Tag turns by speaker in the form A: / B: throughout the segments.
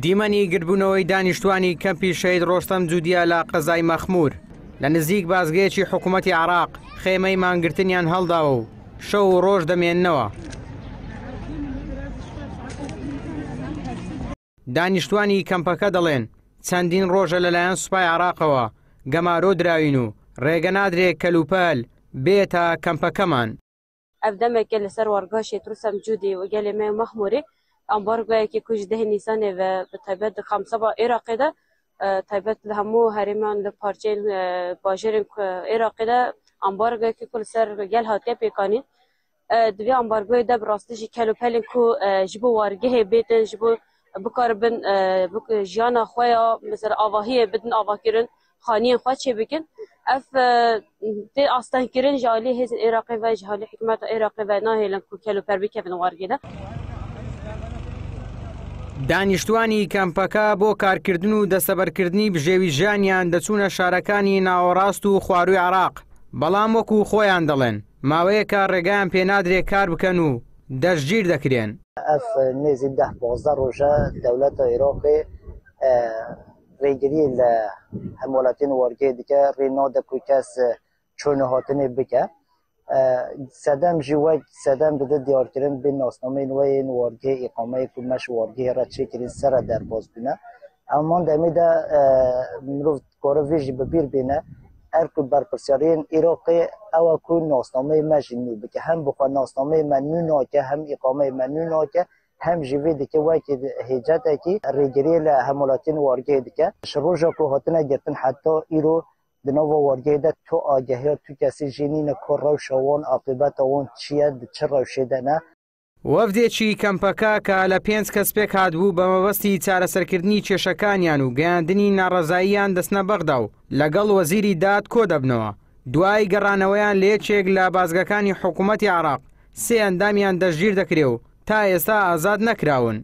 A: دیمەنی گرتبوونەوەی دانیشتوانی کەمپی شەهید ڕۆستەم جودیە لە قەزای مەخمور لە نزیک بازگەیەکی حکوومەتی عێراق خێمەی مانگرتنیان هەڵداوە و شەو و ڕۆژ دەمێننەوە. دانیشتوانی کەمپەکە دەڵێن چەندین ڕۆژە لەلایەن سوپای عێراقەوە گەمارۆ دراوین و ڕێگە نادرێت کەلوپەل بێتە کەمپەکەمان.
B: ئەف دەمێکە لەسەر وەرگاشی ڕۆستەم جودی وەگەلی مێ مەخموری ئەمبارگایەکی کوژ دەهی نیسانێ و بەتایبەت خەمسەبا عێراقیدا تایبەت لە هەموو هەرێمان لە پارچەی باژێرên عێراقیدا ئەمبارگایەکی کو لەسەر گەل هاتیە پێکانین divê ambargoyê de bi rastî jî kelopelên ku ji bo wargehê bêtin ji bo bikaribin jiyana xwe ya mesela avahiyê bidin avakirin xaniyên xwe çêbikin ev tê astenkirin ji alî hêzên Êraqê ve ji alî hikûmeta Êraqê ve nahêlin ku keloper bikevin wargê de.
A: دانیشتوانی کەمپەکە بۆ کارکردن و دەسەبەرکردنی بژێوی ژیانیان دەچوونە شارەکانی ناوەڕاست و خواروی عێراق بەڵام وەکو خۆیان دەڵێن ماوەیەکە ڕێگەیان پێنادرێت کار بکەن و دەستگیر دەکرێن.
C: ئەف نێزی 10-12 ڕۆژە دەوڵەتە عێراقی ڕێگری لە هەموو وڵاتین وەرگێ دیکە ڕێ نادە و کەس چۆنە هاتنێ بکە سەدەم ژی وەک سەدەم دەدە دیارکردن بێ ناسنامەی نوێیên وەرگێ ئیقامەیەک و مەش وەرگێ را چێکردن سەرە دەرباز بوونە ئەمان دەمێدا مرۆڤ کارە vê jî bi bîr bêne er ku berpirsiyariyên Iraqê ew e ku nasnameyê me jî nû bike hem bixwe nasnameyê me nû nake hem îqameyê me nû nake hem jî vê dike wekî hêcetekî rêgiriyê li hemûlatên wargehê dike ji roja ku hatine girtin heta îro di nava wargehê de tu agehiya tu kesî jî nîne ku rewşa wan aqîbeta wan çi ye di çi rewşê de ne.
A: وەفدێکی کەمپەکە کە لە 5 کەس پێک هاتبوو بە مەبەستی چارەسەرکردنی کێشەکانیان و گەیاندنی ناڕەزاییان دەستنە بەغدا و لەگەڵ وەزیری داد کۆ دەبنەوە دوای گەڕانەوەیان لە یەکێک لە بازگەکانی حکوومەتی عێراق سێ ئەندامیان دەستگیر دەکرێ و تا ئێستا ئازاد نەکراون.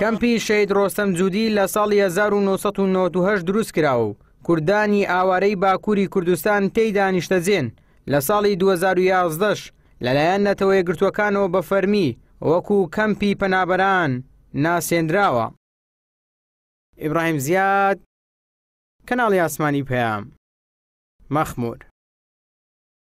A: کەمپی شەهید ڕۆستەم جودی لە ساڵی 1998 دروست کراوە و کوردانی ئاوارەی باکووری کوردستان تێی دانیشتەجێن لە ساڵی 2011 لەلایەن نەتەوە یەکگرتووەکانەوە بە فەرمی وەکو کەمپی پەنابەران ناسێنراوە. ئیبراهیم زیاد، کەناڵی ئاسمانی پەیام، مەخموور.